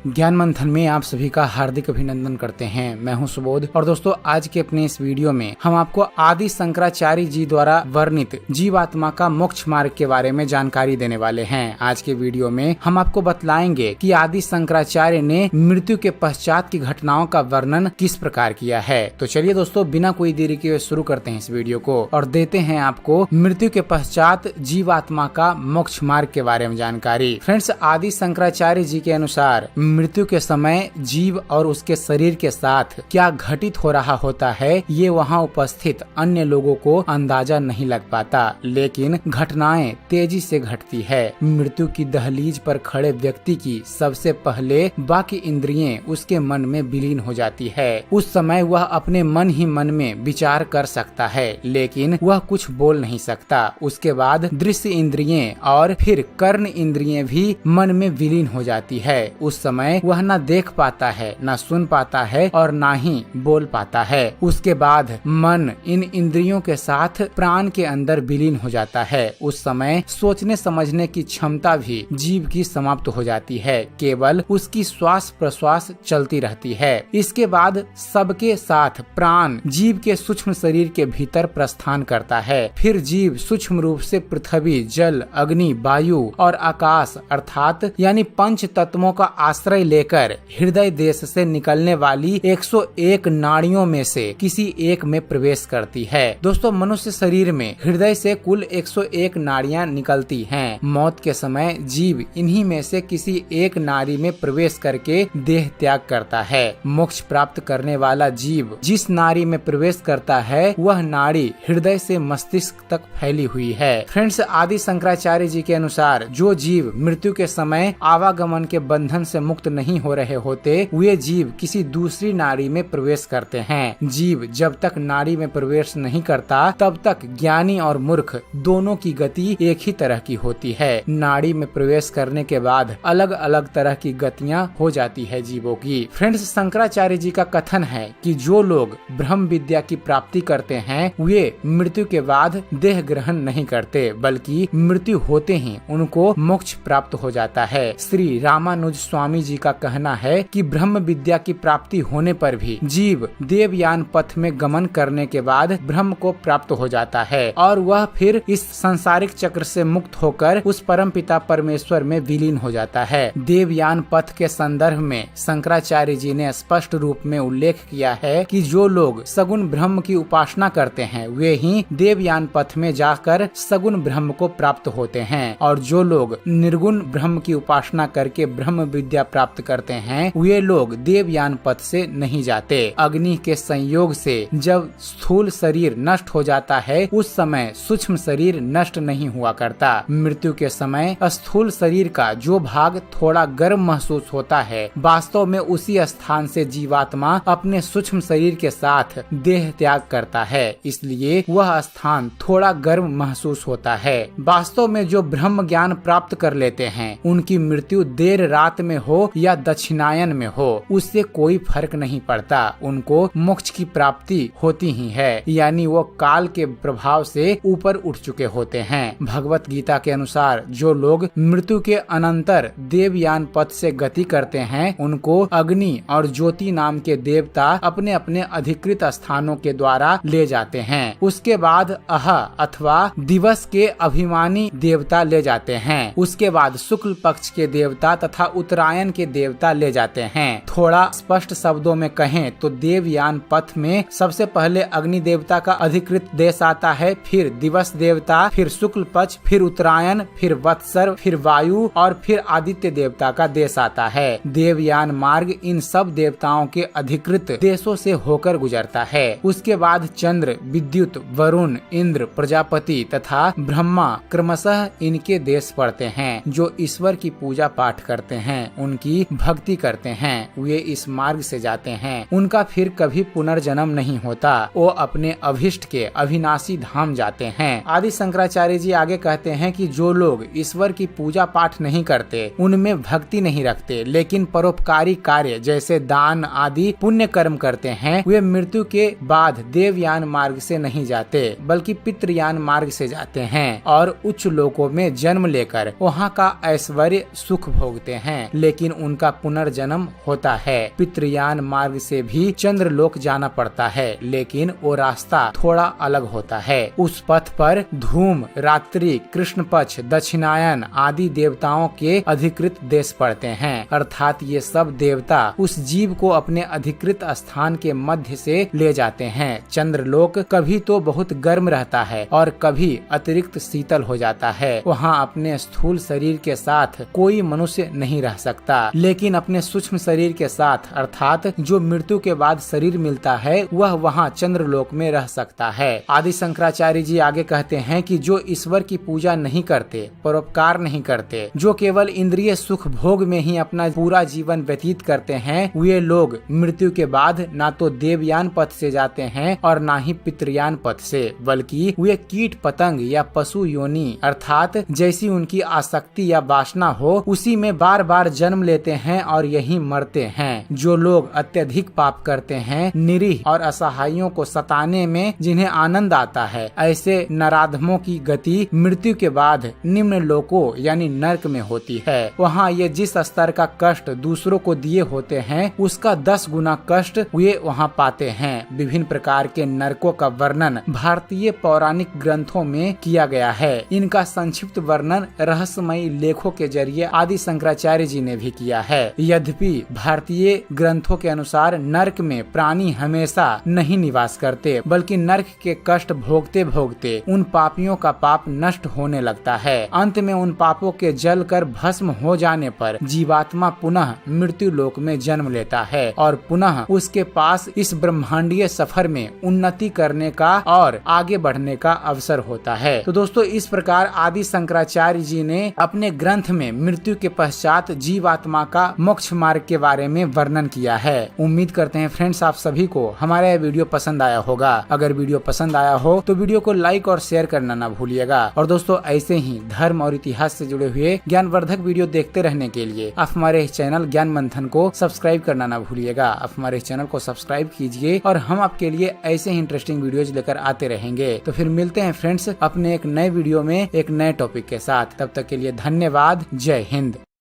ज्ञान मंथन में आप सभी का हार्दिक अभिनंदन करते हैं। मैं हूं सुबोध और दोस्तों आज के अपने इस वीडियो में हम आपको आदि शंकराचार्य जी द्वारा वर्णित जीवात्मा का मोक्ष मार्ग के बारे में जानकारी देने वाले हैं। आज के वीडियो में हम आपको बतलाएंगे कि आदि शंकराचार्य ने मृत्यु के पश्चात की घटनाओं का वर्णन किस प्रकार किया है। तो चलिए दोस्तों बिना कोई देरी के शुरू करते हैं इस वीडियो को और देते हैं आपको मृत्यु के पश्चात जीवात्मा का मोक्ष मार्ग के बारे में जानकारी। फ्रेंड्स, आदि शंकराचार्य जी के अनुसार मृत्यु के समय जीव और उसके शरीर के साथ क्या घटित हो रहा होता है ये वहाँ उपस्थित अन्य लोगों को अंदाजा नहीं लग पाता, लेकिन घटनाएं तेजी से घटती है। मृत्यु की दहलीज पर खड़े व्यक्ति की सबसे पहले बाकी इंद्रियें उसके मन में विलीन हो जाती है। उस समय वह अपने मन ही मन में विचार कर सकता है, लेकिन वह कुछ बोल नहीं सकता। उसके बाद दृश्य इंद्रियें और फिर कर्ण इंद्रियें भी मन में विलीन हो जाती है। उस समय वह न देख पाता है, न सुन पाता है और न ही बोल पाता है। उसके बाद मन इन इंद्रियों के साथ प्राण के अंदर विलीन हो जाता है। उस समय सोचने समझने की क्षमता भी जीव की समाप्त हो जाती है, केवल उसकी श्वास प्रश्वास चलती रहती है। इसके बाद सबके साथ प्राण जीव के सूक्ष्म शरीर के भीतर प्रस्थान करता है। फिर जीव सूक्ष्म रूप से पृथ्वी, जल, अग्नि, वायु और आकाश अर्थात यानी पंच तत्वों का आश्रय लेकर हृदय देश से निकलने वाली 101 नाड़ियों में से किसी एक में प्रवेश करती है। दोस्तों, मनुष्य शरीर में हृदय से कुल 101 नाड़ियां निकलती हैं। मौत के समय जीव इन्हीं में से किसी एक नाड़ी में प्रवेश करके देह त्याग करता है। मोक्ष प्राप्त करने वाला जीव जिस नाड़ी में प्रवेश करता है वह नाड़ी हृदय से मस्तिष्क तक फैली हुई है। फ्रेंड्स, आदि शंकराचार्य जी के अनुसार जो जीव मृत्यु के समय आवागमन के बंधन से मुक्त नहीं हो रहे होते वे जीव किसी दूसरी नाड़ी में प्रवेश करते हैं। जीव जब तक नाड़ी में प्रवेश नहीं करता तब तक ज्ञानी और मूर्ख दोनों की गति एक ही तरह की होती है। नाड़ी में प्रवेश करने के बाद अलग अलग तरह की गतियां हो जाती है जीवों की। फ्रेंड्स, शंकराचार्य जी का कथन है कि जो लोग ब्रह्म विद्या की प्राप्ति करते हैं वे मृत्यु के बाद देह ग्रहण नहीं करते, बल्कि मृत्यु होते ही उनको मोक्ष प्राप्त हो जाता है। श्री रामानुज स्वामी जी का कहना है कि ब्रह्म विद्या की प्राप्ति होने पर भी जीव देवयान पथ में गमन करने के बाद ब्रह्म को प्राप्त हो जाता है और वह फिर इस सांसारिक चक्र से मुक्त होकर उस परमपिता परमेश्वर में विलीन हो जाता है। देवयान पथ के संदर्भ में शंकराचार्य जी ने स्पष्ट रूप में उल्लेख किया है कि जो लोग सगुण ब्रह्म की उपासना करते हैं वे ही देवयान पथ में जाकर सगुण ब्रह्म को प्राप्त होते हैं और जो लोग निर्गुण ब्रह्म की उपासना करके ब्रह्म विद्या प्राप्त करते हैं वे लोग देवयान पथ से नहीं जाते। अग्नि के संयोग से जब स्थूल शरीर नष्ट हो जाता है उस समय सूक्ष्म शरीर नष्ट नहीं हुआ करता। मृत्यु के समय स्थूल शरीर का जो भाग थोड़ा गर्म महसूस होता है वास्तव में उसी स्थान से जीवात्मा अपने सूक्ष्म शरीर के साथ देह त्याग करता है, इसलिए वह स्थान थोड़ा गर्म महसूस होता है। वास्तव में जो ब्रह्म ज्ञान प्राप्त कर लेते हैं उनकी मृत्यु देर रात में हो या दक्षिणायन में हो उससे कोई फर्क नहीं पड़ता, उनको मोक्ष की प्राप्ति होती ही है, यानी वो काल के प्रभाव से ऊपर उठ चुके होते हैं। भगवत गीता के अनुसार जो लोग मृत्यु के अनंतर देवयान पथ से गति करते हैं उनको अग्नि और ज्योति नाम के देवता अपने अपने अधिकृत स्थानों के द्वारा ले जाते हैं। उसके बाद अह अथवा दिवस के अभिमानी देवता ले जाते हैं। उसके बाद शुक्ल पक्ष के देवता तथा उत्तरायण के देवता ले जाते हैं। थोड़ा स्पष्ट शब्दों में कहें तो देवयान पथ में सबसे पहले अग्नि देवता का अधिकृत देश आता है, फिर दिवस देवता, फिर शुक्ल पक्ष, फिर उत्तरायण, फिर वत्सर, फिर वायु और फिर आदित्य देवता का देश आता है। देवयान मार्ग इन सब देवताओं के अधिकृत देशों से होकर गुजरता है। उसके बाद चंद्र, विद्युत, वरुण, इंद्र, प्रजापति तथा ब्रह्मा क्रमशः इनके देश पड़ते हैं। जो ईश्वर की पूजा पाठ करते हैं, उनकी भक्ति करते हैं, वे इस मार्ग से जाते हैं उनका फिर कभी पुनर्जन्म नहीं होता, वो अपने अभिष्ट के अविनाशी धाम जाते हैं। आदि शंकराचार्य जी आगे कहते हैं कि जो लोग ईश्वर की पूजा पाठ नहीं करते, उनमें भक्ति नहीं रखते, लेकिन परोपकारी कार्य जैसे दान आदि पुण्य कर्म करते हैं, वे मृत्यु के बाद देवयान मार्ग से नहीं जाते बल्कि पितृयान मार्ग से जाते हैं और उच्च लोकों में जन्म लेकर वहाँ का ऐश्वर्य सुख भोगते हैं, लेकिन उनका पुनर्जन्म होता है। पितृयान मार्ग से भी चंद्रलोक जाना पड़ता है, लेकिन वो रास्ता थोड़ा अलग होता है। उस पथ पर धूम, रात्रि, कृष्ण पक्ष, दक्षिणायन आदि देवताओं के अधिकृत देश पड़ते हैं, अर्थात ये सब देवता उस जीव को अपने अधिकृत स्थान के मध्य से ले जाते हैं। चंद्रलोक कभी तो बहुत गर्म रहता है और कभी अतिरिक्त शीतल हो जाता है। वहाँ अपने स्थूल शरीर के साथ कोई मनुष्य नहीं रह सकता, लेकिन अपने सूक्ष्म शरीर के साथ अर्थात जो मृत्यु के बाद शरीर मिलता है वह वहाँ चंद्रलोक में रह सकता है। आदि शंकराचार्य जी आगे कहते हैं कि जो ईश्वर की पूजा नहीं करते, परोपकार नहीं करते, जो केवल इंद्रिय सुख भोग में ही अपना पूरा जीवन व्यतीत करते हैं, वे लोग मृत्यु के बाद ना तो देवयान पथ से जाते हैं और ना ही पितृयान पथ से, बल्कि वे कीट पतंग या पशु योनि अर्थात जैसी उनकी आसक्ति या वासना हो उसी में बार बार जन्म लेते हैं और यहीं मरते हैं। जो लोग अत्यधिक पाप करते हैं, निरीह और असहायों को सताने में जिन्हें आनंद आता है, ऐसे नराधमों की गति मृत्यु के बाद निम्न लोकों यानी नरक में होती है। वहाँ ये जिस स्तर का कष्ट दूसरों को दिए होते हैं उसका 10 गुना कष्ट वे वहाँ पाते हैं। विभिन्न प्रकार के नरकों का वर्णन भारतीय पौराणिक ग्रंथों में किया गया है। इनका संक्षिप्त वर्णन रहस्यमयी लेखों के जरिए आदि शंकराचार्य जी ने भी किया है। यद्यपि भारतीय ग्रंथों के अनुसार नरक में प्राणी हमेशा नहीं निवास करते, बल्कि नरक के कष्ट भोगते भोगते उन पापियों का पाप नष्ट होने लगता है। अंत में उन पापों के जल कर भस्म हो जाने पर जीवात्मा पुनः मृत्यु लोक में जन्म लेता है और पुनः उसके पास इस ब्रह्मांडीय सफर में उन्नति करने का और आगे बढ़ने का अवसर होता है। तो दोस्तों इस प्रकार आदि शंकराचार्य जी ने अपने ग्रंथ में मृत्यु के पश्चात जीवात्मा का मोक्ष मार्ग के बारे में वर्णन किया है। उम्मीद करते हैं फ्रेंड्स आप सभी को हमारा यह वीडियो पसंद आया होगा। अगर वीडियो पसंद आया हो तो वीडियो को लाइक और शेयर करना ना भूलिएगा। और दोस्तों ऐसे ही धर्म और इतिहास से जुड़े हुए ज्ञानवर्धक वीडियो देखते रहने के लिए आप हमारे इस चैनल ज्ञान मंथन को सब्सक्राइब करना ना भूलिएगा। आप हमारे इस चैनल को सब्सक्राइब कीजिए और हम आपके लिए ऐसे ही इंटरेस्टिंग वीडियोज लेकर आते रहेंगे। तो फिर मिलते हैं फ्रेंड्स अपने एक नए वीडियो में एक नए टॉपिक के साथ। तब तक के लिए धन्यवाद। जय हिंद।